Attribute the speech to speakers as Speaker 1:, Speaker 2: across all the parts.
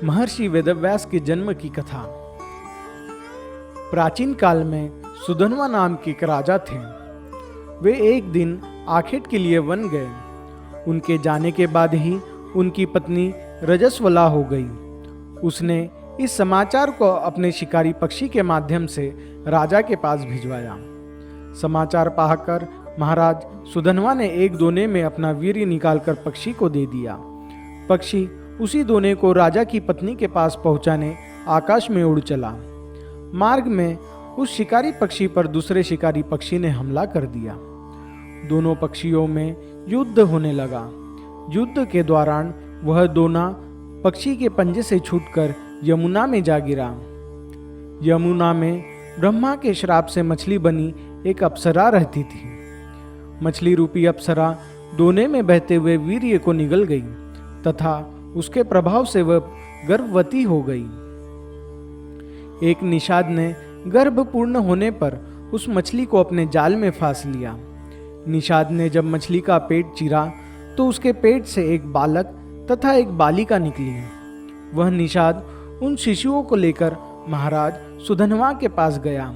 Speaker 1: महर्षि वेदव्यास के जन्म की कथा। प्राचीन काल में सुधन्वा नाम के एक राजा थे। वे एक दिन आखेट के लिए वन गए। उनके जाने के बाद ही उनकी पत्नी रजस्वला हो गई। उसने इस समाचार को अपने शिकारी पक्षी के माध्यम से राजा के पास भिजवाया। समाचार पाकर महाराज सुधन्वा ने एक दोने में अपना वीर्य निकालकर पक्षी को दे दिया। पक्षी उसी दोने को राजा की पत्नी के पास पहुंचाने आकाश में उड़ चला। मार्ग में उस शिकारी पक्षी पर दूसरे शिकारी पक्षी ने हमला कर दिया। दोनों पक्षियों में युद्ध होने लगा। युद्ध के दौरान वह दोना पक्षी के पंजे से छूटकर यमुना में जा गिरा। यमुना में ब्रह्मा के श्राप से मछली बनी एक अप्सरा रहती थी। मछली रूपी अप्सरा दोने में बहते हुए वीर्य को निगल गई तथा उसके प्रभाव से वह गर्भवती हो गई। एक निषाद ने गर्भ पूर्ण होने पर उस मछली को अपने जाल में फांस लिया। निषाद ने जब मछली का पेट चीरा तो उसके पेट से एक बालक तथा एक बालिका निकली। वह निषाद उन शिशुओं को लेकर महाराज सुधन्वा के पास गया।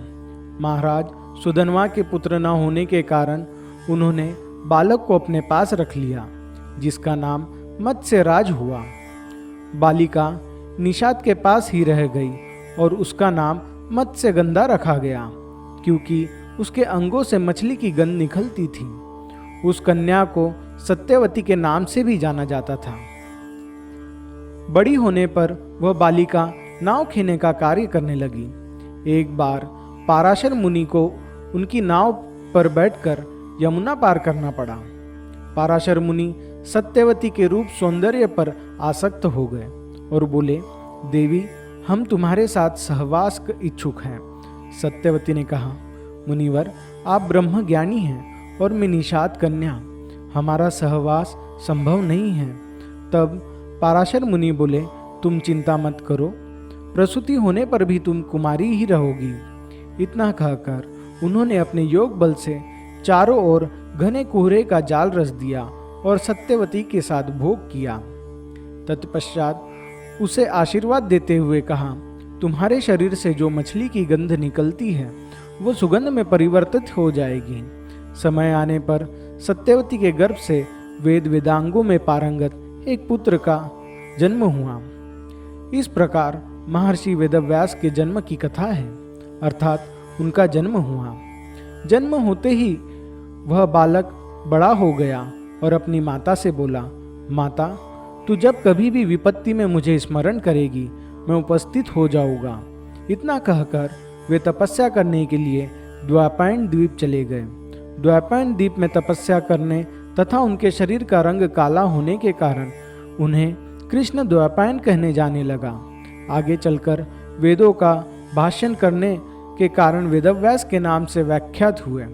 Speaker 1: महाराज सुधन्वा के पुत्र न होने के कारण उन्होंने बालक को अपने पास रख लिया, जिसका नाम मत्स्यराज हुआ। बालिका निषाद के पास ही रह गई और उसका नाम मत्स्यगंधा रखा गया, क्योंकि उसके अंगों से मछली की गंध निकलती थी। उस कन्या को सत्यवती के नाम से भी जाना जाता था। बड़ी होने पर वह बालिका नाव खेने का कार्य करने लगी। एक बार पाराशर मुनि को उनकी नाव पर बैठकर यमुना पार करना पड़ा। पाराशर मुनि सत्यवती के रूप सौंदर्य पर आसक्त हो गए और बोले, देवी, हम तुम्हारे साथ सहवास के इच्छुक हैं। सत्यवती ने कहा, मुनिवर, आप ब्रह्म ज्ञानी हैं और मैं निषाद कन्या, हमारा सहवास संभव नहीं है। तब पाराशर मुनि बोले, तुम चिंता मत करो, प्रसूति होने पर भी तुम कुमारी ही रहोगी। इतना कहकर उन्होंने अपने योग बल से चारों ओर घने कोहरे का जाल रच दिया और सत्यवती के साथ भोग किया। तत्पश्चात उसे आशीर्वाद देते हुए कहा, तुम्हारे शरीर से जो मछली की गंध निकलती है वो सुगंध में परिवर्तित हो जाएगी। समय आने पर सत्यवती के गर्भ से वेद वेदांगों में पारंगत एक पुत्र का जन्म हुआ। इस प्रकार महर्षि वेदव्यास के जन्म की कथा है, अर्थात उनका जन्म हुआ। जन्म होते ही वह बालक बड़ा हो गया और अपनी माता से बोला, माता, तू जब कभी भी विपत्ति में मुझे स्मरण करेगी, मैं उपस्थित हो जाऊंगा। इतना कहकर वे तपस्या करने के लिए द्वैपायन द्वीप चले गए। द्वैपायन द्वीप में तपस्या करने तथा उनके शरीर का रंग काला होने के कारण उन्हें कृष्ण द्वैपायन कहने जाने लगा। आगे चलकर वेदों का भाषण करने के कारण वेदव्यास के नाम से व्याख्यात हुए।